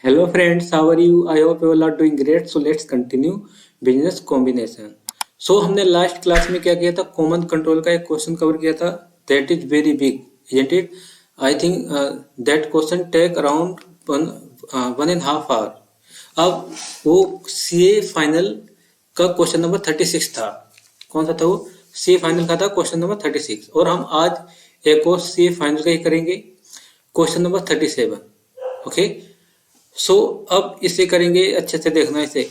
Hello friends, how are you? I hope you all are doing great. So let's continue business combination. So हमने last class में क्या किया था? Common control का एक question cover किया था. That is very big, isn't it? I think that question take around 1.5 hour. अब वो CA फाइनल का क्वेश्चन नंबर 36 था. कौन सा था वो? CA फाइनल का था क्वेश्चन नंबर 36. और हम आज एक और CA फाइनल का ही करेंगे, क्वेश्चन नंबर 37. ओके. सो अब इसे करेंगे, अच्छे से देखना. इसे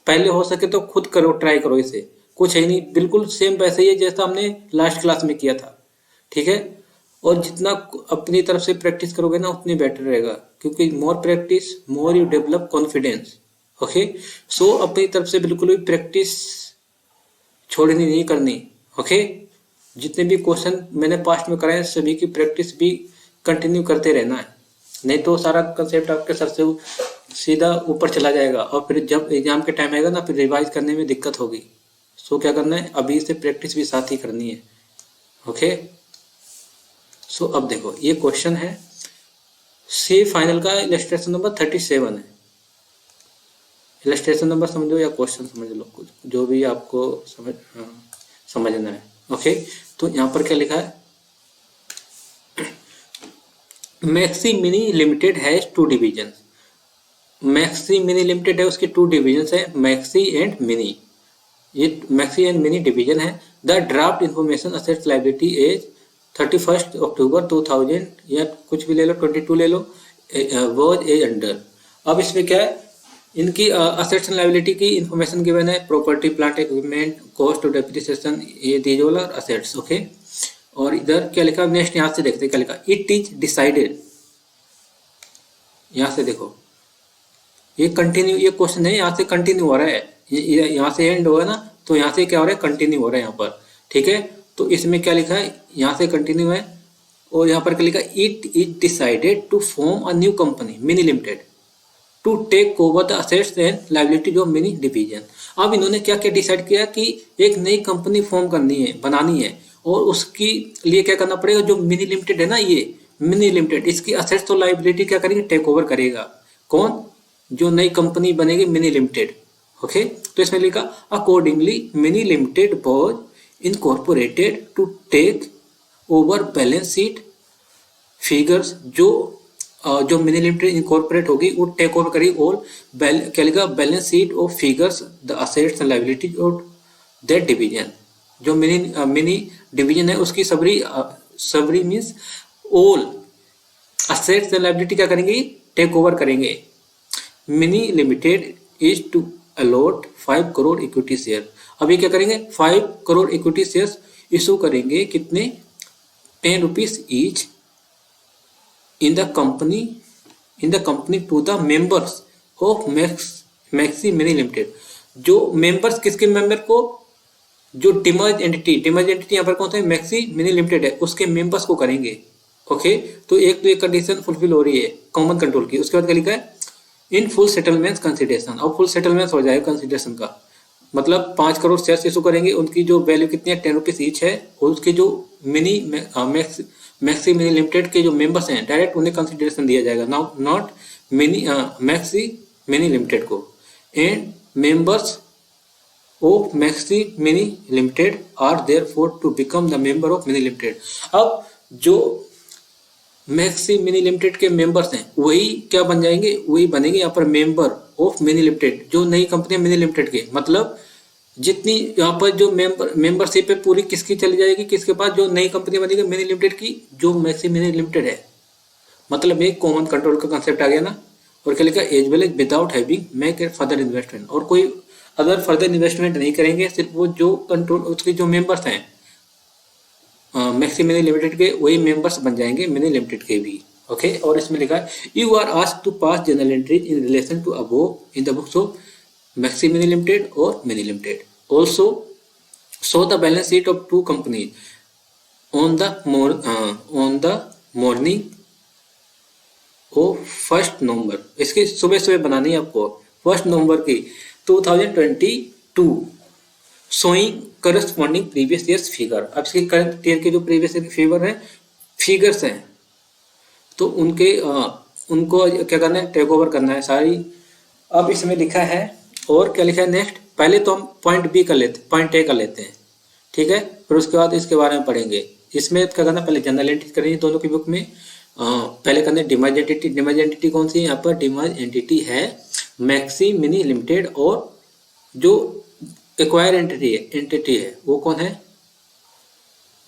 पहले हो सके तो खुद करो, ट्राई करो. इसे कुछ है नहीं, बिल्कुल सेम वैसे ही है जैसा हमने लास्ट क्लास में किया था. ठीक है. और जितना अपनी तरफ से प्रैक्टिस करोगे ना उतनी बेटर रहेगा, क्योंकि more practice more you develop confidence. Okay. So अपनी तरफ से बिल्कुल भी प्रैक्टिस छोड़नी नहीं करनी. ओके. जितने भी क्वेश्चन मैंने पास्ट में कराए सभी की प्रैक्टिस भी कंटिन्यू करते रहना है, नहीं तो सारा कंसेप्ट आपके सर से सीधा ऊपर चला जाएगा और फिर जब एग्जाम के टाइम आएगा ना फिर रिवाइज करने में दिक्कत होगी. सो क्या करना है, अभी से प्रैक्टिस भी साथ ही करनी है. ओके. सो अब देखो ये क्वेश्चन है, सी फाइनल का इलस्ट्रेशन नंबर 37 है. इलस्ट्रेशन नंबर समझो या क्वेश्चन समझ लो, कुछ जो भी आपको समझना है. ओके. तो यहाँ पर क्या लिखा है, maxi mini limited has 2 division. Maxi mini limited है, उसके 2 डिवीजन है, मैक्सी एंड मिनी. ये मैक्सी एंड मिनी डिवीजन है. The draft information assets liability as 31 October 2000 या कुछ भी ले लो, 22 ले लो, वॉज एज अंडर. अब इसमें क्या है, इनकी असेट्स एंड लाइबिलिटी की इंफॉर्मेशन गिवन है, property plant equipment cost of depreciation, ये these all are assets. Okay. और इधर क्या लिखा, नेक्स्ट यहाँ से देखते हैं क्या लिखा, इट इज डिसाइडेड. यहाँ से देखो ये कंटिन्यू, ये क्वेश्चन है यहाँ से कंटिन्यू हो रहा है, यहाँ से एंड होगा ना तो यहाँ से क्या हो रहा है, कंटिन्यू हो रहा है यहाँ पर. ठीक है. तो इसमें क्या लिखा है, यहाँ से कंटिन्यू है और यहाँ पर क्या लिखा, it is decided to form a new company mini limited to take over the assets and liabilities of mini division. अब इन्होंने क्या क्या डिसाइड किया कि एक नई कंपनी फॉर्म करनी है, बनानी है, और उसकी लिए क्या करना पड़ेगा, जो मिनी लिमिटेड है ना, ये मिनी लिमिटेड इसकी असेट्स और लायबिलिटी क्या करेंगे, टेक ओवर करेगा. कौन? जो नई कंपनी बनेगी मिनी लिमिटेड. ओके. तो इसमें लिखा, accordingly mini limited was incorporated to take over balance sheet figures. जो मिनी लिमिटेड इनकॉर्पोरेट होगी वो टेक ओवर करेगी ऑल क्या लिखा, balance sheet of figures the assets and liabilities of that division. जो मिनी डिवीजन है उसकी सबरी means all assets and liability क्या करेंगे, टेक ओवर करेंगे. Mini limited is to allot 5 crore equity share. अभी क्या करेंगे, 5 करोड़ इक्विटी शेयर्स इशू करेंगे. कितने? 10 rupees each in the company to the members of maxi mini limited. जो मेंबर्स, किसके मेंबर को, जो डिमर्ज एंटिटी यहाँ पर कौन सा है, मैक्सी मिनी लिमिटेड है, उसके मेंबर्स को करेंगे. ओके. तो एक कंडीशन फुलफिल हो रही है कॉमन कंट्रोल की. उसके बाद क्या लिखा है, इन फुल सेटलमेंट कंसिडरेशन. अब फुल सेटलमेंट हो जाएगा कंसिडरेशन का मतलब 5 करोड़ शेयर इशू करेंगे, उनकी जो वैल्यू कितनी है, 10 रुपीज ईच है, और उसके जो मैक्सी मिनी लिमिटेड के जो मेंबर्स हैं डायरेक्ट उन्हें कंसिडरेशन दिया जाएगा, नॉट मैक्सी मिनी लिमिटेड को. And members of maxi mini limited are therefore to become the member of mini limited. अब जो मैक्सी मिनी लिमिटेड के मेंबर्स हैं वही क्या बन जाएंगे, वही बनेंगे यहाँ पर मेंबर ऑफ मिनी लिमिटेड, जो नई कंपनी मिनी लिमिटेड के. मतलब जितनी यहाँ पर जो मेंबरशिप है पूरी किसकी चली जाएगी, किसके पास, जो नई कंपनी बनेगी मिनी लिमिटेड की, जो मैक्सी मिनी लिमिटेड है. मतलब एक कॉमन कंट्रोल का कंसेप्ट आ गया ना. और क्या लिखा, as well as without having make a further investment. और कोई अदर फर्दर इन्वेस्टमेंट नहीं करेंगे, सिर्फ वो जो कंट्रोल उसके जो मेंबर्स हैं मैक्सी मिनी लिमिटेड के वही मेंबर्स बन जाएंगे मिनी लिमिटेड के भी. ओके. और इसमें लिखा है, you are asked to pass journal entries in relation to above in the books of maxi mini limited और mini limited. Also show the balance sheet of 2 companies on the morning of 1st November. इसकी सुबह सुबह बनानी है आपको 1 नवंबर की 2022, showing corresponding previous years figure. अब इसके करंट ईयर के जो प्रीवियस ईयर फिगर है, फिगर्स हैं, तो उनके उनको क्या करना है, टेक ओवर करना है सारी। अब इसमें लिखा है, और क्या लिखा है नेक्स्ट, पहले तो हम पॉइंट बी कर लेते, पॉइंट ए कर लेते हैं, ठीक है, फिर उसके बाद इसके बारे में पढ़ेंगे। इसमें क्या करना, पहले जनरल एंट्री करनी है दोनों की बुक में। पहले करना है डिमर्ज एंटिटी। डिमर्ज एंटिटी कौन सी है, यहाँ पर डिमर्ज एंटिटी है मैक्सी मिनी लिमिटेड, और जो एक्वायर एंटिटी है वो कौन है,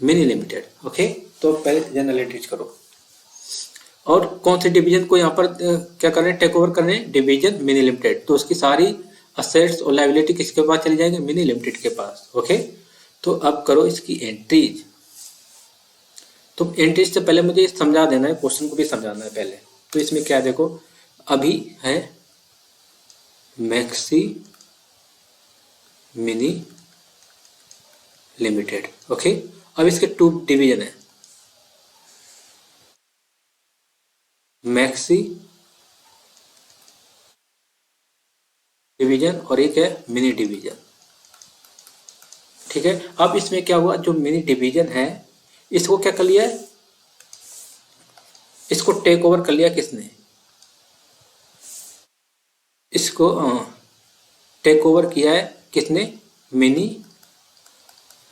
मिनी लिमिटेड। ओके, तो पहले जनरल एंट्रीज करो। और कौन से डिवीजन को यहाँ पर क्या कर रहे हैं, टेक ओवर कर रहे हैं, डिवीजन मिनी लिमिटेड, तो उसकी सारी असेट्स और लाइबिलिटी किसके पास चली जाएंगे, मिनी लिमिटेड के पास। ओके, तो अब करो इसकी एंट्रीज। तो एंट्रीज से पहले मुझे समझा देना है, क्वेश्चन को भी समझाना है पहले। तो इसमें क्या देखो, अभी है मैक्सी मिनी लिमिटेड। ओके, अब इसके टू डिवीजन है, मैक्सी डिवीजन और एक है मिनी डिवीजन। ठीक है, अब इसमें क्या हुआ, जो मिनी डिवीजन है इसको क्या कर लिया है, इसको टेक ओवर कर लिया किसने, इसको टेक ओवर किया है किसने, मिनी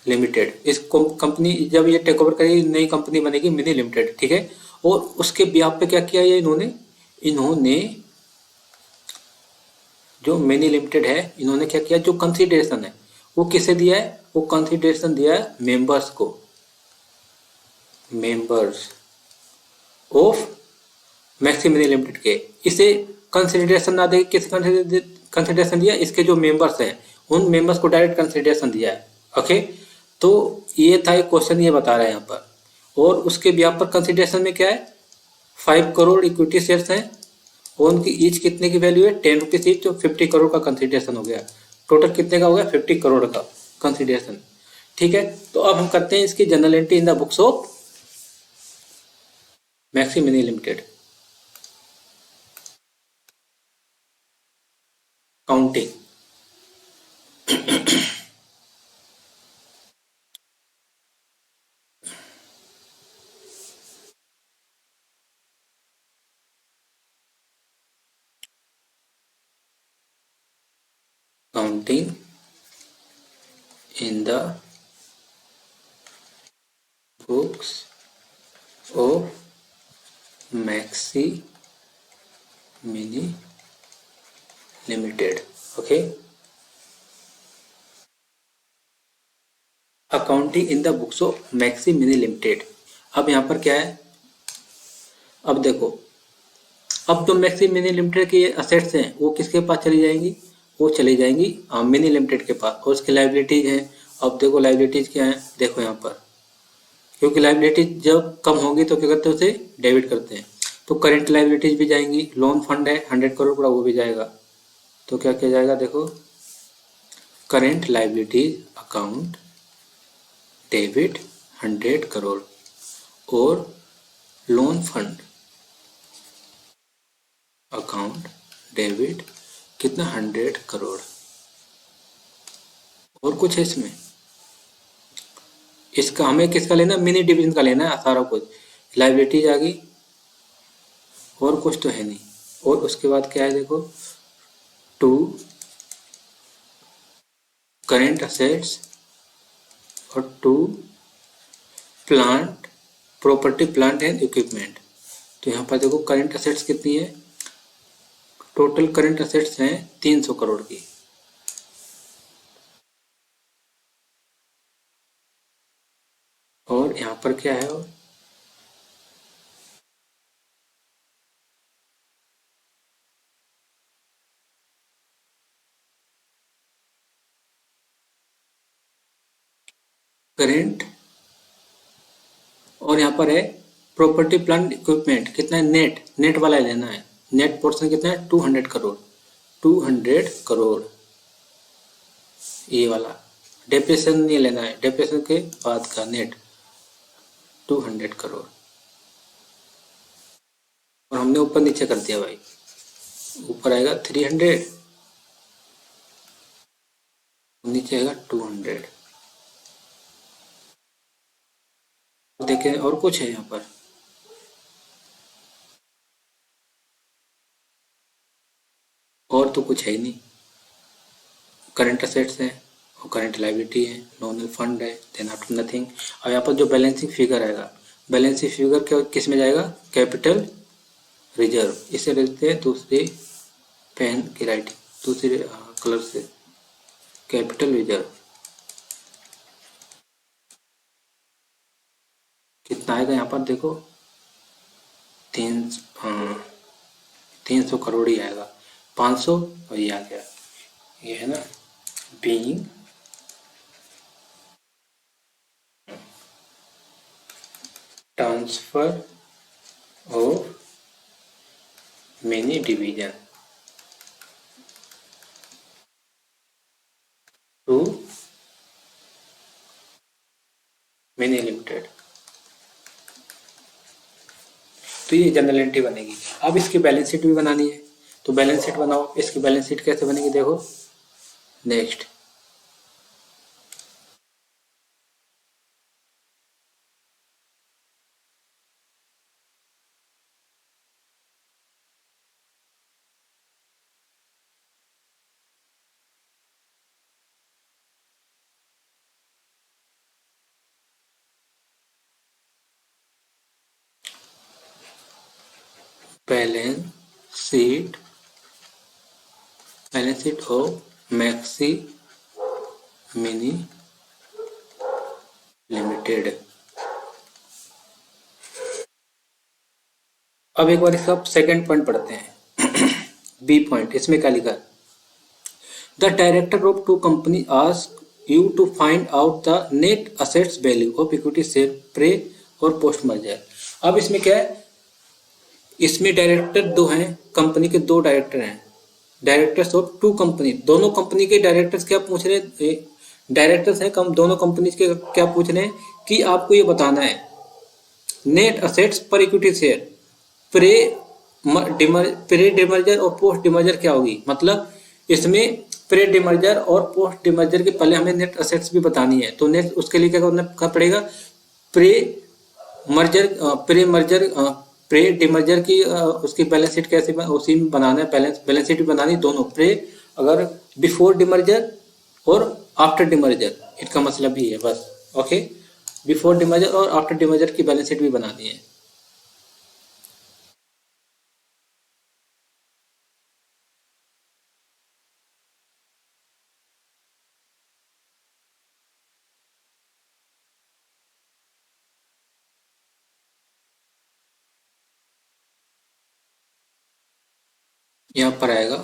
लिमिटेड। इस कंपनी जब ये टेक ओवर करेगी नई कंपनी बनेगी मिनी लिमिटेड, ठीक है। और उसके ब्याह पे क्या किया ये इन्होंने, इन्होंने जो मिनी लिमिटेड है इन्होंने क्या किया, जो कंसिडरेशन है वो किसे दिया है, वो कंसिडरेशन दिया है मेंबर्स को, members of maxi mini limited के। इसे कंसिडरेशन ना दे, किस कंसिडरेशन दिया, इसके जो मेंबर्स हैं उन मेंबर्स को डायरेक्ट कंसिडरेशन दिया है। ओके, तो ये था एक क्वेश्चन, ये बता रहे हैं यहाँ पर। और उसके ब्याह पर कंसिडरेशन में क्या है, 5 करोड़ इक्विटी शेयर्स हैं, और उनकी ईच कितने की वैल्यू है, 10 रुपीज ईच, तो 50 करोड़ का कंसिडरेशन हो गया। टोटल कितने का हो गया, 50 करोड़ का कंसिडरेशन। ठीक है, तो अब हम करते हैं इसकी general entry in the books of maxi mini limited. Counting, counting in the books of Maxi Mini Limited. Okay, accounting in the books of maxi mini limited. अब यहाँ पर क्या है, अब देखो, अब जो मैक्सी मिनी लिमिटेड की असेट्स हैं वो किसके पास चली जाएंगी, वो चली जाएंगी मिनी लिमिटेड के पास, और उसकी लाइबिलिटीज हैं। अब देखो लाइबिलिटीज क्या है, देखो यहाँ पर, क्योंकि लाइबिलिटीज जब कम होगी तो क्या करते हैं, उसे डेबिट करते हैं। तो करेंट लाइबिलिटीज भी जाएंगी, लोन फंड है 100 करोड़ का, वो भी जाएगा। तो क्या किया जाएगा, देखो current liabilities account debit 100 crore, और लोन फंड अकाउंट डेबिट कितना, 100 करोड़। और कुछ है इसमें, इसका हमें किसका लेना, मिनी डिवीजन का लेना है सारा कुछ। लाइबिलिटीज आ गई, और कुछ तो है नहीं। और उसके बाद क्या है, देखो टू करेंट असेट्स और two plant property, plant and equipment. तो यहाँ पर देखो करेंट असेट्स कितनी है, टोटल करेंट असेट्स हैं 300 करोड़ की। और यहाँ पर क्या है, करेंट, और यहाँ पर है प्रॉपर्टी प्लांट इक्विपमेंट कितना है, नेट, नेट वाला लेना है। नेट पोर्शन कितना है, 200 करोड़, 200 करोड़ ये वाला। डेप्रिसिएशन नहीं लेना है, डेप्रिसिएशन के बाद का नेट 200 करोड़। और हमने ऊपर नीचे कर दिया भाई, ऊपर आएगा 300, नीचे आएगा 200। देखें और कुछ है यहाँ पर, तो कुछ है ही नहीं, करंट असेट्स है और करंट लायबिलिटी है, नॉमिनल फंड है, देन आफ्टर नथिंग। और यहाँ पर जो बैलेंसिंग फिगर आएगा, बैलेंसिंग फिगर क्या किस में जाएगा, कैपिटल रिजर्व। इसे लिखते हैं दूसरे पेन की राइटिंग, दूसरे कलर से, कैपिटल रिजर्व। कितना आएगा यहाँ पर देखो, 300 करोड़ ही आएगा, 500 और ये आ गया, ये है ना being transfer of many division to many limited. तो ये जनरल एंट्री बनेगी। अब इसकी बैलेंस शीट भी बनानी है, तो बैलेंस शीट बनाओ। इसकी बैलेंस शीट कैसे बनेगी देखो, next balance sheet of maxi mini limited. अब एक बार इसका सेकंड पॉइंट पढ़ते हैं। बी पॉइंट, इसमें क्या लिखा है, the director of two company ask you to find out the net assets value of equity share pre और पोस्ट मर्जर। अब इसमें क्या है, इसमें डायरेक्टर दो हैं, कंपनी के दो डायरेक्टर हैं, डायरेक्टर्स ऑफ टू कंपनी, दोनों कंपनी के डायरेक्टर्स क्या पूछ रहे हैं, डायरेक्टर्स हैं दोनों कंपनी के, क्या पूछ रहे हैं कि आपको ये बताना है नेट असेट्स पर इक्विटी शेयर प्रे डिमर्जर और पोस्ट डिमर्जर क्या होगी। मतलब इसमें प्रे डिमर्जर और पोस्ट डिमर्जर के पहले हमें नेट असेट्स भी बतानी है, तो नेट उसके लिए क्या करना पड़ेगा, प्रे मर्जर प्रे डिमर्जर की उसकी बैलेंस शीट कैसे उसी में बनाना है, बैलेंस शीट भी बनानी दोनों, प्रे अगर बिफोर डिमर्जर और आफ्टर डिमर्जर, इसका मतलब ही है बस। ओके, बिफोर डिमर्जर और आफ्टर डिमर्जर की बैलेंस शीट भी बनानी है। यहाँ पर आएगा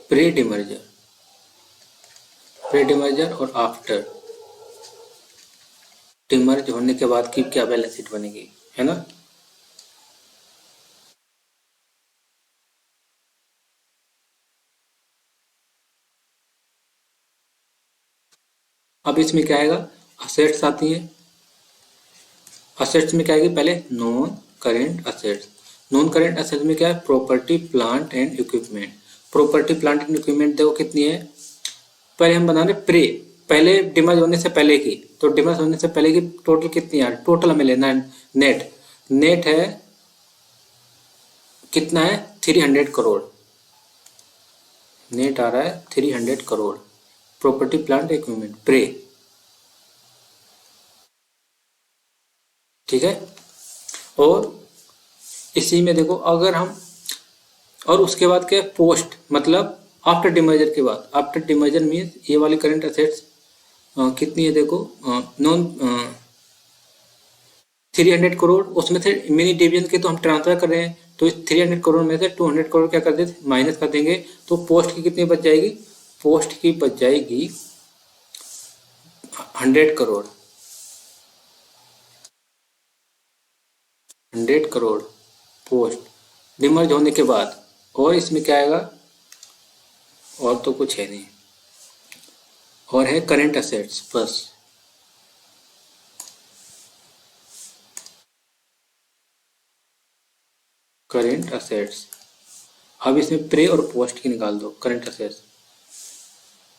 प्री डिमर्जर और आफ्टर डिमर्ज होने के बाद की क्या बैलेंस शीट बनेगी, है ना। अब इसमें क्या आएगा, असेट्स आती है, असेट्स में क्या आएगी, पहले non current assets. Non current assets में क्या है, property plant and equipment. Property plant and equipment देखो कितनी है, पहले हम बना रहे प्रे, पहले डिमर्ज होने से पहले की, तो डिमर्ज होने से पहले की टोटल कितनी है, टोटल हमें लेना है नेट है कितना है, 300 करोड़, नेट आ रहा है 300 crore. Property plant equipment pre, ठीक है। और इसी में देखो अगर हम, और उसके बाद क्या है, पोस्ट मतलब आफ्टर डिमर्जर के बाद, आफ्टर डिमर्जर मीन्स ये वाली करंट असेट्स कितनी है देखो, नॉन 300 करोड़, उसमें से मिनी डिवीजन के तो हम ट्रांसफर कर रहे हैं, तो इस 300 करोड़ में से 200 करोड़ क्या कर देते, माइनस कर देंगे, तो पोस्ट की कितनी बच जाएगी, पोस्ट की बच जाएगी 100 करोड़, 100 करोड़ पोस्ट डिमर्ज होने के बाद। और इसमें क्या आएगा, और तो कुछ है नहीं, और है करंट असेट्स बस। करंट असेट्स, अब इसमें प्रे और पोस्ट की निकाल दो करंट असेट्स।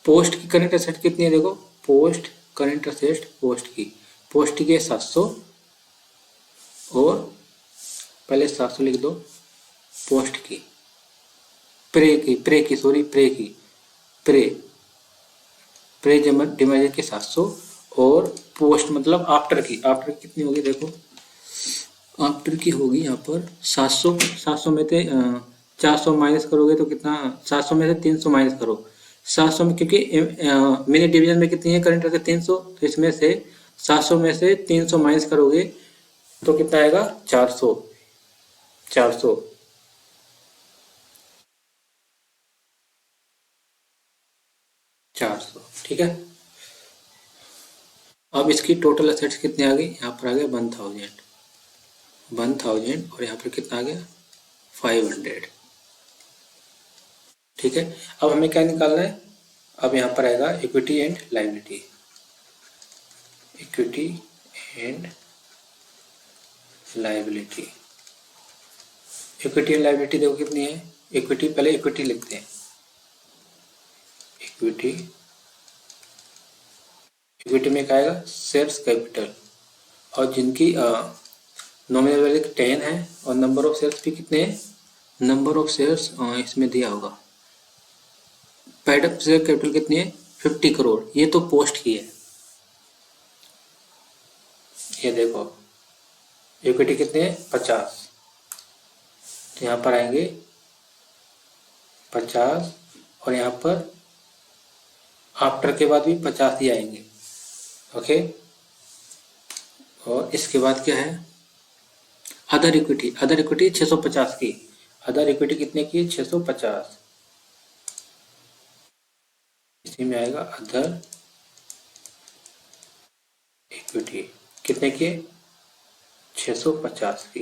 पोस्ट की करंट असेट कितनी है देखो, पोस्ट करंट असेट पोस्ट की है 700, और पहले 700 लिख दो पोस्ट की, प्रे प्रे डिमाइजर की 700 और पोस्ट मतलब आफ्टर की कितनी होगी देखो, आफ्टर की होगी यहाँ पर 700। 700 में से 400 माइनस करोगे तो कितना, 700 में से 300 माइनस करो। 700 में क्योंकि मिनी डिवीजन में कितनी है करंट है 300, तो इसमें से 700 में से 300 माइनस करोगे तो कितना आएगा 400। 400 400 ठीक है। अब इसकी टोटल असेट्स कितने आ गई, यहाँ पर आ गया 1000 और यहाँ पर कितना आ गया 500। ठीक है। अब हमें क्या निकालना है, अब यहाँ पर आएगा equity and liability. Equity and liability, equity and liability देखो कितनी है। इक्विटी, पहले इक्विटी लिखते हैं। इक्विटी में क्या आएगा शेयर्स कैपिटल, और जिनकी नॉमिनल वैल्यू 10 है और नंबर ऑफ शेयर्स भी कितने हैं, नंबर ऑफ शेयर्स इसमें दिया होगा। पेड अप शेयर कैपिटल कितनी है 50 करोड़, ये तो पोस्ट की है। ये देखो इक्विटी कितने हैं 50, तो यहाँ पर आएंगे 50 और यहाँ पर आफ्टर के बाद भी 50 ही आएंगे। ओके, और इसके बाद क्या है अदर इक्विटी। अदर इक्विटी 650 की, अदर इक्विटी कितने की 650, इसी में आएगा अदर इक्विटी कितने की 650 की।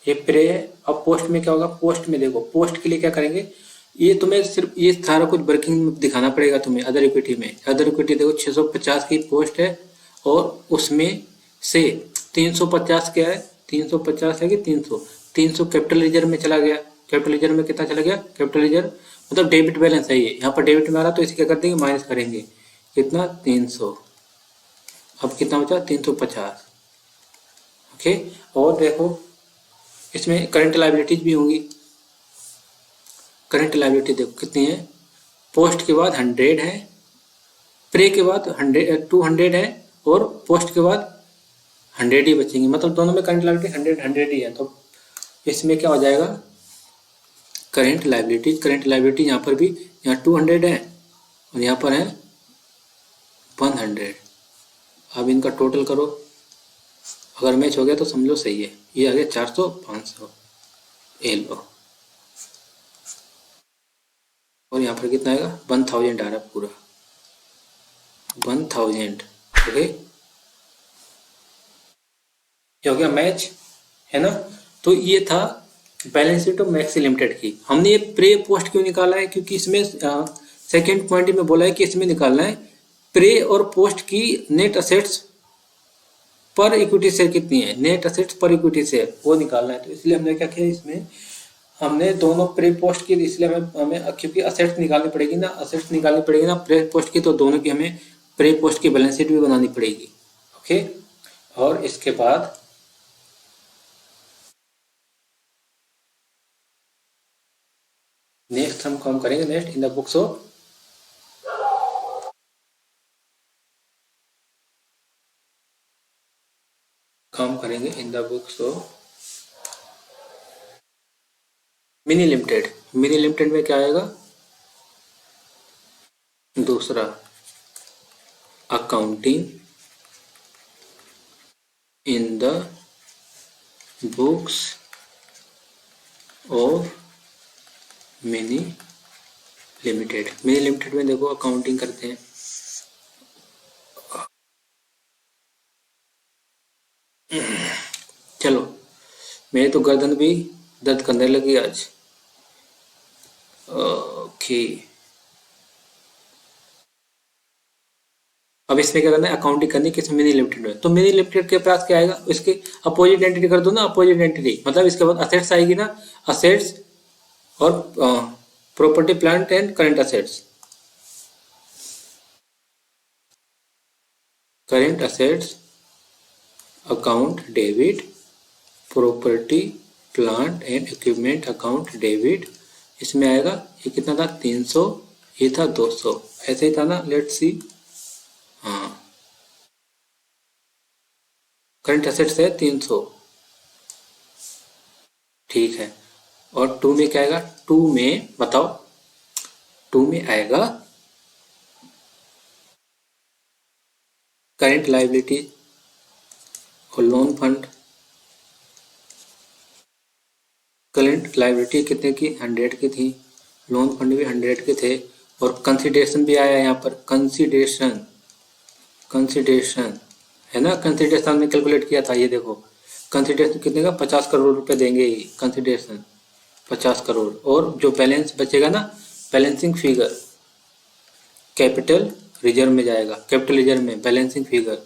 ये प्रे है। अब पोस्ट में क्या होगा, पोस्ट में देखो, पोस्ट के लिए क्या करेंगे, ये तुम्हें सिर्फ ये सारा कुछ वर्किंग दिखाना पड़ेगा तुम्हें। अदर इक्विटी में, अदर इक्विटी देखो 650 की पोस्ट है और उसमें से 350 क्या है, 350 है कि 300 कैपिटल रिजर्व में चला गया। कैपिटल रिजर्व में कितना चला गया, कैपिटल रिजर्व मतलब डेबिट बैलेंस है ये, यहाँ पर डेबिट में आ रहा तो इसे क्या कर देंगे माइनस करेंगे, कितना 300। अब कितना बचा 350। ओके, और देखो इसमें करंट लायबिलिटीज भी होंगी। करंट लायबिलिटी देखो कितनी है, पोस्ट के बाद 100 है, प्रे के बाद 200 है और पोस्ट के बाद 100 ही बचेंगी, मतलब दोनों में करंट लायबिलिटी 100 ही है। तो इसमें क्या हो जाएगा करंट लायबिलिटी यहाँ पर भी, यहाँ 200 है और यहाँ पर है 100। अब इनका टोटल करो, अगर मैच हो गया तो समझो सही है। ये आ गया 400 500 ए लो, और यहाँ पर कितना आएगा 1000 आ रहा पूरा 1000। ओके, ये हो गया मैच है ना। तो ये था balance sheet of maxi limited की। हमने ये प्रे पोस्ट क्यों निकाला है, क्योंकि इसमें सेकेंड पॉइंट में बोला है कि इसमें निकालना है प्रे और पोस्ट की नेट असेट्स पर इक्विटी शेयर कितनी है, नेट असेट्स पर इक्विटी शेयर वो निकालना है। तो इसलिए हमने क्या किया, इसमें हमने दोनों प्रे पोस्ट की, इसलिए हमें क्योंकि असेट्स निकालनी पड़ेगी ना प्रे पोस्ट की, तो दोनों की हमें प्रे पोस्ट की बैलेंस शीट भी बनानी पड़ेगी। ओके, और इसके बाद नेक्स्ट हम काम करेंगे next in the books of in the books of mini limited. Mini limited में क्या आएगा, दूसरा accounting in the books of mini limited. Mini limited में देखो अकाउंटिंग करते हैं। चलो, मेरी तो गर्दन भी दर्द करने लगी आज। ओके, अब इसमें क्या करना है, अकाउंटिंग करनी किस मिनी लिमिटेड में। तो मिनी लिमिटेड के पास क्या आएगा, इसके अपोजिट एंटिटी कर दो ना, अपोजिट एंटिटी मतलब इसके बाद असेट्स आएगी ना, असेट्स और property plant and current assets. Current assets account debit, property plant and equipment account debit, इसमें आएगा, ये कितना था 300, ये था 200, ऐसे ही था ना, लेट्स सी। हाँ, करंट एसेट्स है 300, ठीक है। और टू में क्या आएगा, टू में बताओ, टू में आएगा करंट लायबिलिटी और लोन फंड। करंट लायबिलिटी कितने की, 100 की थी, लोन फंड भी 100 के थे, और कंसिडरेशन भी आया यहाँ पर, कंसिडरेशन, कंसिडरेशन है ना, कंसिडरेशन हमने कैलकुलेट किया था, ये देखो कंसिडरेशन कितने का, 50 करोड़ रुपए देंगे कंसिडरेशन, 50 करोड़। और जो बैलेंस बचेगा ना, बैलेंसिंग फिगर कैपिटल रिजर्व में जाएगा, कैपिटल रिजर्व में balancing figure,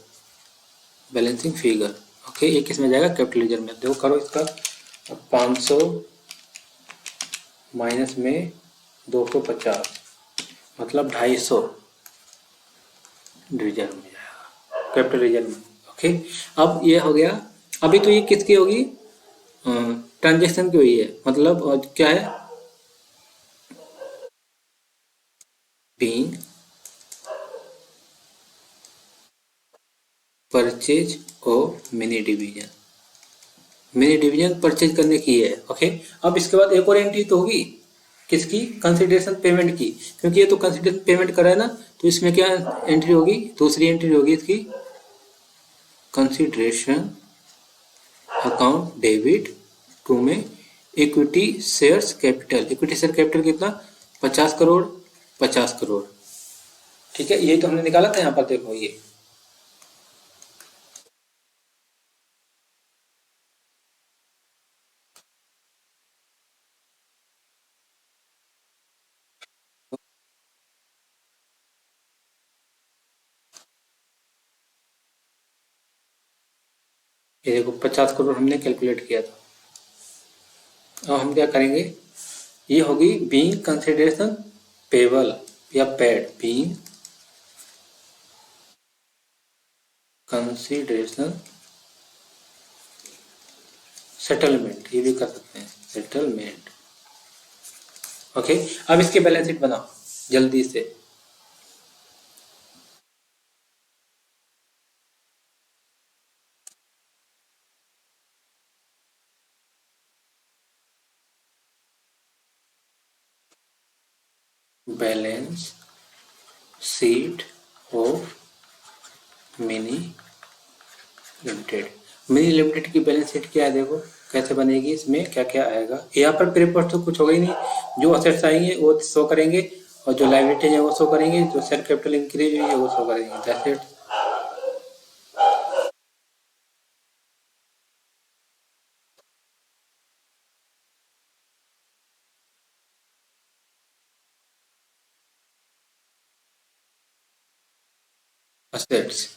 balancing figure, okay, ये किस में जाएगा, कैपिटल रिजर्व में। देखो करो इसका, 500 माइनस में 250 मतलब 250 रिजर्व में जाएगा, कैपिटल रिजर्व में, ओके। अब ये हो गया। अभी तो ये किसकी होगी, ट्रांजेक्शन की हुई है, मतलब क्या है, being purchase of mini division, mini division purchase करने की है, ओके। अब इसके बाद एक और एंट्री तो होगी, किसकी, कंसिडरेशन पेमेंट की, क्योंकि ये तो कंसिडरेशन पेमेंट कर रहा है ना, तो इसमें क्या एंट्री होगी, दूसरी एंट्री होगी इसकी, कंसिडरेशन अकाउंट डेबिट, टू में equity shares capital, equity share capital कितना, 50 करोड़, 50 करोड़, ठीक है। ये तो हमने निकाला था यहाँ पर, देखो ये देखो 50 करोड़ हमने कैलकुलेट किया था। अब हम क्या करेंगे, ये होगी बीइंग कंसिडरेशन पेबल या पेड, बीइंग कंसिडरेशन सेटलमेंट, ये भी कर सकते हैं सेटलमेंट, ओके। अब इसके बैलेंस शीट बनाओ जल्दी से। Balance sheet of mini limited, mini limited की बैलेंस शीट क्या है, देखो कैसे बनेगी, इसमें क्या क्या आएगा, यहाँ पर पेपर तो कुछ होगा ही नहीं, जो असेट्स आएंगे वो शो करेंगे, और जो लायबिलिटी है वो शो करेंगे, जो शेयर कैपिटल इंक्रीज हुई है वो शो करेंगे, दैट्स इट। असेट्स,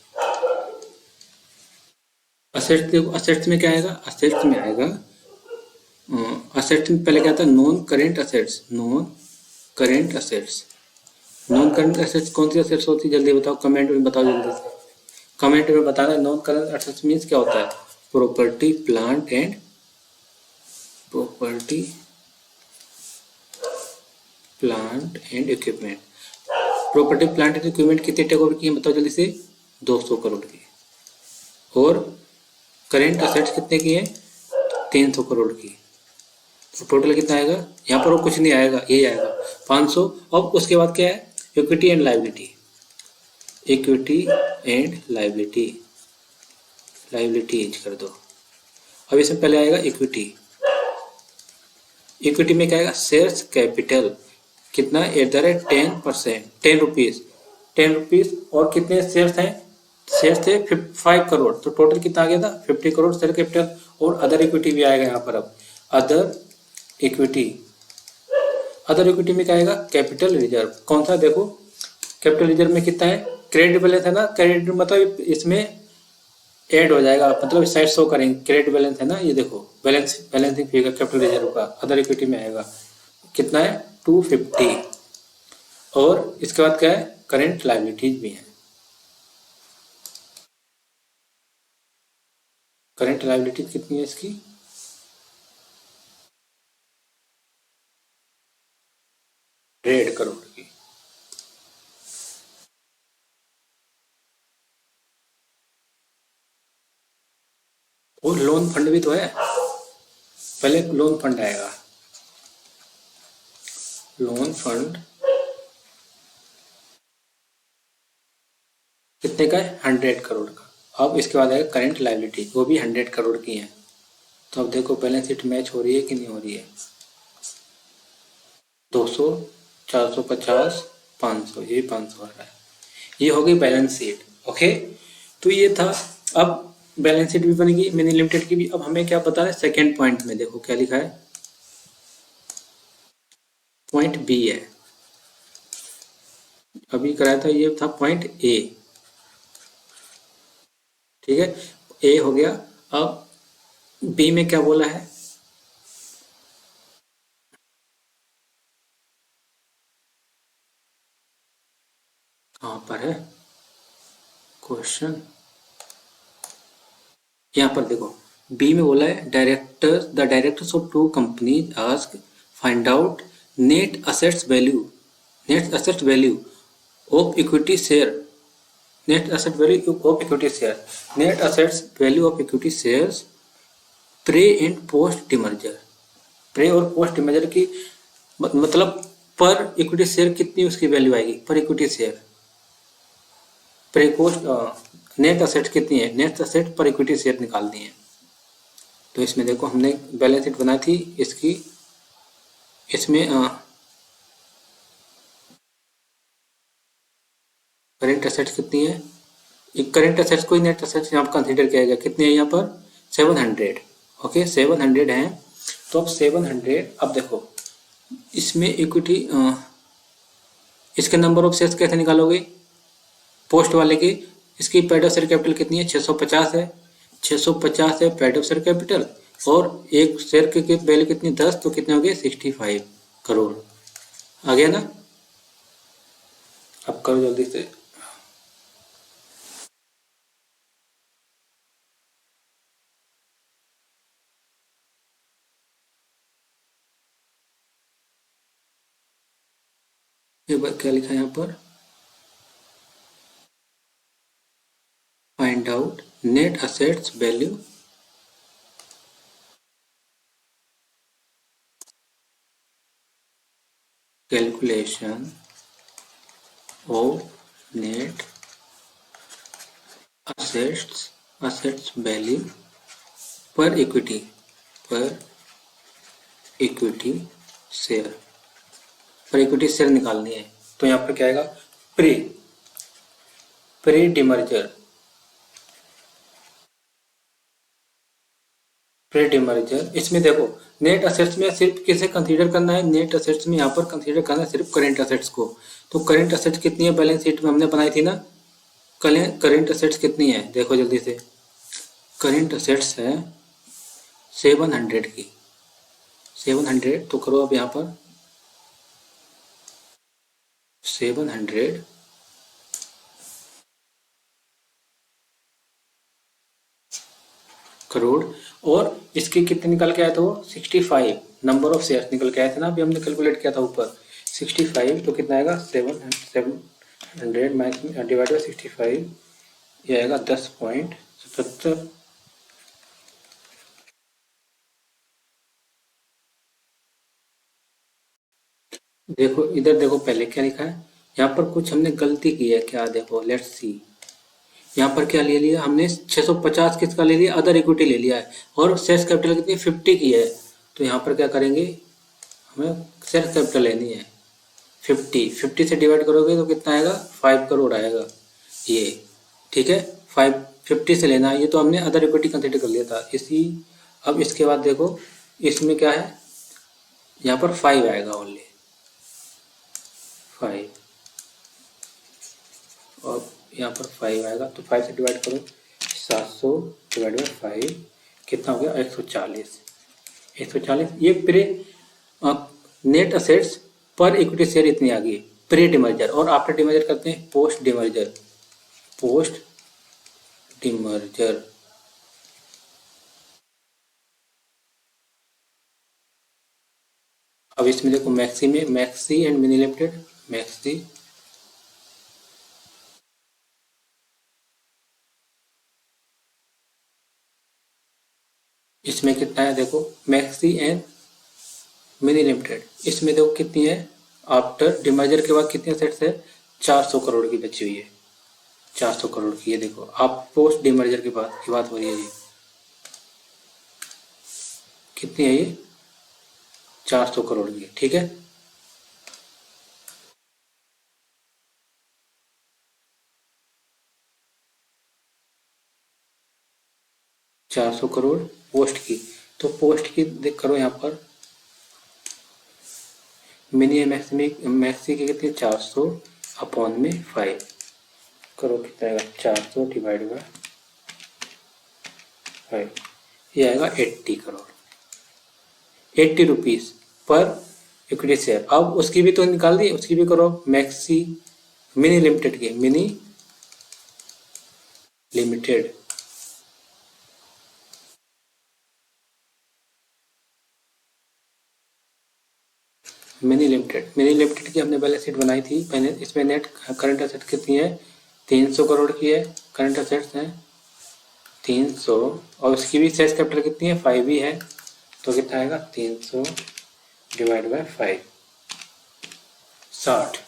असेट्स देखो, असेट्स में क्या आएगा, असेट्स में आएगा, असेट्स में पहले क्या था, non current assets, non current assets, non current assets कौन सी एसेट्स होती है, जल्दी बताओ, कमेंट में बताओ जल्दी से, कमेंट में बताना। नॉन करंट एसेट्स मीन्स क्या होता है, property plant and, property plant and equipment, property plant and equipment कितने करोड़ की है बताओ जल्दी से, 200 करोड़ की। और करेंट एसेट्स कितने की है, 300 करोड़ की। तो टोटल कितना आएगा, यहाँ पर वो कुछ नहीं आएगा, ये आएगा 500। अब उसके बाद क्या है, equity and liability, equity and liability, liability as कर दो। अब इसमें पहले आएगा इक्विटी, इक्विटी में क्या आएगा, शेयर्स कैपिटल कितना, at the rate 10%, 10 rupees, 10 rupees, और कितने शेयर्स हैं, शेयर्स थे 5 करोड़, तो टोटल कितना आ गया था, 50 करोड़ शेयर कैपिटल। और अदर इक्विटी भी आएगा यहाँ पर, अब अदर इक्विटी, अदर इक्विटी में क्या आएगा, कैपिटल रिजर्व, कौन सा देखो, कैपिटल रिजर्व में कितना है, क्रेडिट बैलेंस है ना, क्रेडिट मतलब इसमें ऐड हो जाएगा, मतलब इस साइड शो करेंगे, क्रेडिट बैलेंस है ना, ये देखो balance, balancing figure capital reserve का अदर इक्विटी में आएगा, कितना है 250। और इसके बाद क्या है, करेंट लायबिलिटीज भी है, करेंट लायबिलिटीज कितनी है इसकी, 100 करोड़ की। और लोन फंड भी तो है, पहले लोन फंड आएगा। लोन फंड कितने का है? 100 करोड़ का। अब इसके बाद आएगा करेंट लाइबिलिटी, वो भी 100 करोड़ की है। तो अब देखो बैलेंस शीट मैच हो रही है कि नहीं हो रही है। 200, 450, 500, ये 500 आ रहा है। ये हो गई बैलेंस शीट। ओके, तो ये था। अब बैलेंस शीट भी बनेगी मिनी लिमिटेड की भी। अब हमें क्या पता है, सेकेंड पॉइंट में देखो क्या लिखा है, पॉइंट बी है। अभी कराया था, ये था पॉइंट ए। ठीक है, ए हो गया। अब बी में क्या बोला है, कहाँ पर है क्वेश्चन, यहाँ पर देखो। बी में बोला है directors, the directors of two companies ask find out net assets value, net asset value of equity share, net asset value of equity share, net assets value of equity shares pre and post demerger. Pre और post demerger की मतलब पर equity share कितनी उसकी value आएगी, per equity share. Pre post net asset कितनी है, net asset per equity share निकालनी है। तो इसमें देखो हमने बैलेंस शीट बनाई थी इसकी, इसमें करेंट असेट्स कितनी है, एक करेंट असेट्स को नेट असेट्स यहाँ पर कंसिडर किया गया, कितने हैं यहाँ पर 700। ओके 700 हैं। तो अब 700, अब देखो इसमें इक्विटी, इसके नंबर ऑफ शेयर्स कैसे निकालोगे पोस्ट वाले के, इसकी पेड ऑफ शेयर कैपिटल कितनी है, 650 है। 650 है पेड ऑफ शेयर कैपिटल, और एक शेयर की वैल्यू कितनी 10, तो कितने हो गए 65 करोड़। आ गया ना, अब करो जल्दी से। ये क्या लिखा है यहाँ पर, find out net assets value calculation of net assets value पर इक्विटी, पर इक्विटी शेयर, पर इक्विटी शेयर निकालनी है। तो यहाँ पर क्या आएगा, pre pre demerger, pre demerger. इसमें देखो नेट असेट्स में सिर्फ किसे कंसीडर करना है, नेट असेट्स में यहाँ पर कंसीडर करना है सिर्फ करेंट असेट्स को। तो करेंट असेट्स कितनी है बैलेंस शीट में हमने बनाई थी ना, करेंट असेट्स कितनी है देखो जल्दी से, करेंट असेट्स है 700 की। 700 तो करो अब यहाँ पर 700 करोड़, और इसके कितने निकल के आया था वो 65, नंबर ऑफ शेयर्स निकल के आया था ना, अभी हमने कैलकुलेट किया था ऊपर 65। तो कितना आएगा 700 मैथ में डिवाइड बाई 65, ये आएगा 10.77। देखो इधर देखो पहले क्या लिखा है, यहाँ पर कुछ हमने गलती की है क्या, देखो लेट्स सी। यहाँ पर क्या ले लिया हमने 650 किसका ले लिया, अदर इक्विटी ले लिया है, और शेयर कैपिटल कितनी 50 की है। तो यहाँ पर क्या करेंगे, हमें शेयर कैपिटल लेनी है 50 से डिवाइड करोगे तो कितना आएगा 5 करोड़ आएगा ये। ठीक है, 50 से लेना है, ये तो हमने अदर इक्विटी कंसिडर कर लिया था इसी। अब इसके बाद देखो इसमें क्या है, यहाँ पर 5 आएगा ओनली 5, और यहाँ पर 5 आएगा। तो 5 से डिवाइड करो, 700 डिवाइड बाई 5 कितना हो गया 140। 140 ये प्रे नेट असेट्स पर इक्विटी शेयर इतनी आ गई प्री डिमर्जर, और आफ्टर डिमर्जर करते हैं पोस्ट डिमर्जर, पोस्ट डिमर्जर। अब इसमें देखो मैक्सी में maxi and mini limited, maxi इसमें कितना है देखो, मैक्सी एंड मिनी लिमिटेड इसमें देखो कितनी है, आफ्टर डिमर्जर के बाद कितनी असेट्स है, 400 करोड़ की बची हुई है, 400 करोड़ की। ये देखो आप पोस्ट डिमर्जर के बाद की बात हो रही है, ये कितनी है, ये 400 करोड़ की, ठीक है। चार सौ करोड़ पोस्ट की, तो पोस्ट की देख करो यहाँ पर, मिनी मैक्सी की कितनी, 400 अपॉन में 5 करो, कितना आएगा, 400 डिवाइड बाय 5, ये आएगा 80 crore, 80 rupees per equity share. अब उसकी भी तो निकाल दी, उसकी भी करो, मैक्सी मिनी लिमिटेड की, मिनी लिमिटेड मिनी लिमिटेड की हमने बैलेंस शीट बनाई थी मैंने, इसमें नेट करंट असेट कितनी है, 300 करोड़ की है, करंट असेट्स हैं 300, और उसकी भी शेयर कैपिटल कितनी है, 5 ही है, तो कितना आएगा, 300 डिवाइड बाय 5, 60।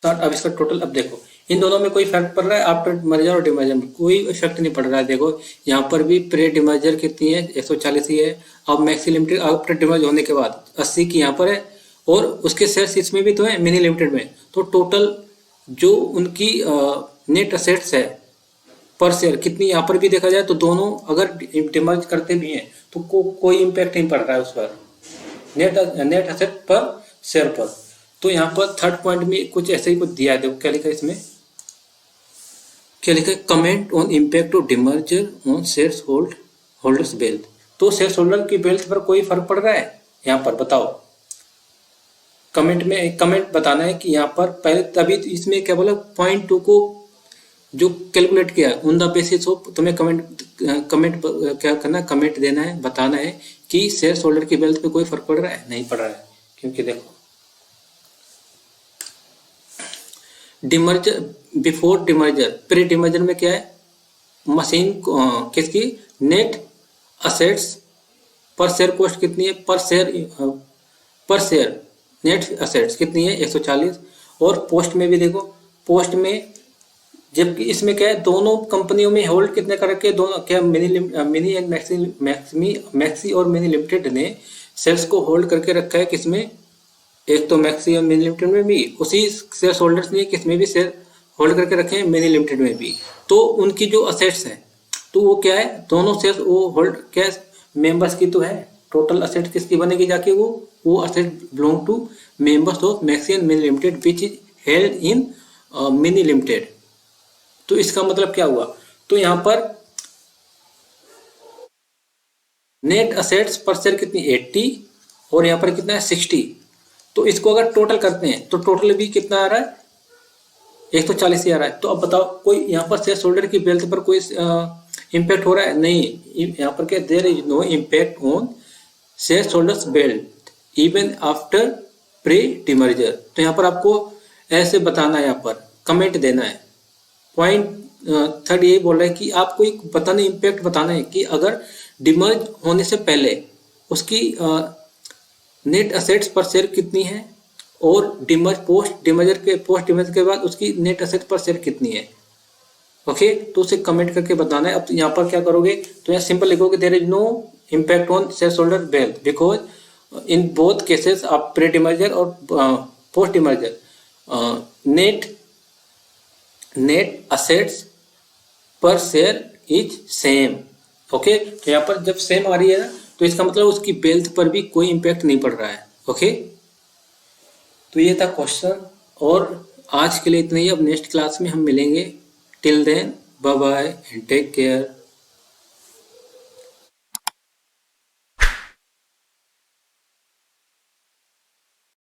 अब इसका टोटल, अब देखो इन दोनों में कोई फर्क पड़ रहा है, आफ्टर मर्जर और डिमर्जर में कोई इफेक्ट नहीं पड़ रहा है। देखो यहाँ पर भी प्रे डिमर्जर कितनी है, 140 ही है। अब मैक्सी लिमिटेड आफ्टर डिमर्ज होने के बाद 80 की यहाँ पर है, और उसके शेयर्स इसमें भी तो है मिनी लिमिटेड में, तो टोटल जो उनकी नेट असेट्स है पर शेयर कितनी यहाँ पर भी देखा जाए तो दोनों अगर डिमर्ज करते भी हैं तो कोई इम्पैक्ट नहीं पड़ रहा है उस पर, नेट असेट पर शेयर पर। तो यहाँ पर थर्ड पॉइंट में कुछ ऐसे ही कुछ दिया है, देखो क्या लिखा है इसमें, क्या लिखा है, comment on impact of demerger on shares holders wealth. तो शेयर्स होल्डर की वेल्थ पर कोई फर्क पड़ रहा है यहाँ पर, बताओ। कमेंट में एक कमेंट बताना है कि यहाँ पर पहले, तभी तो इसमें क्या बोला, पॉइंट 2 को जो कैलकुलेट किया ऑन द बेसिस ऑफ, तुम्हें कमेंट क्या करना, कमेंट देना है, बताना है कि शेयर्स होल्डर की वेल्थ पे कोई फर्क पड़ रहा है, नहीं पड़ रहा है। क्योंकि देखो demerger, before demerger, pre demerger में क्या है, मशीन किसकी, net assets per share cost कितनी है, पर शेयर नेट असेट्स कितनी है, 140। और पोस्ट में भी देखो, पोस्ट में जबकि इसमें क्या है, दोनों कंपनियों में होल्ड कितने कर रखे हैं, दोनों क्या, मिनी एंड मैक्सी और मिनी लिमिटेड ने शेयर्स को होल्ड करके रखा है, किसमें, एक तो मैक्सी और मिनी लिमिटेड में भी, उसी शेयर होल्डर्स ने किसमें भी शेयर होल्ड करके रखे हैं, मिनी लिमिटेड में भी। तो उनकी जो असेट्स हैं तो वो क्या है, दोनों शेयर वो होल्ड क्या मेंबर्स की तो है, टोटल असेट किसकी बनेगी जाके, वो asset belong to members of maxi and mini limited which is held in mini limited. तो इसका मतलब क्या हुआ, तो यहाँ पर नेट असेट्स पर शेयर कितनी, 80, और यहाँ पर कितना है, 60। तो इसको अगर टोटल करते हैं तो टोटल भी कितना आ रहा है, 140 ही आ रहा है। तो अब बताओ कोई यहाँ पर शेयर होल्डर की वेल्थ पर कोई इम्पैक्ट हो रहा है, नहीं, यहाँ पर क्या, there is no impact on share holders wealth even after pre demerger. तो यहाँ पर आपको ऐसे बताना है, यहाँ पर कमेंट देना है। पॉइंट थर्ड ये बोल रहा है कि आपको एक बताना, इम्पैक्ट बताना है कि अगर डिमर्ज होने से पहले उसकी नेट असेट्स पर शेयर कितनी है, और पोस्ट डिमर्जर के बाद उसकी नेट असेट पर शेयर कितनी है। ओके, तो उसे कमेंट करके बताना है। अब यहाँ पर क्या करोगे, तो यहाँ सिंपल लिखोगे, there is no impact on share holder wealth because in both cases of pre demerger और post demerger net assets per share is same. Okay, तो यहाँ पर जब सेम आ रही है ना, तो इसका मतलब उसकी वेल्थ पर भी कोई इम्पैक्ट नहीं पड़ रहा है। ओके, तो ये था क्वेश्चन, और आज के लिए इतना ही। अब नेक्स्ट क्लास में हम मिलेंगे। Till then bye bye and take care.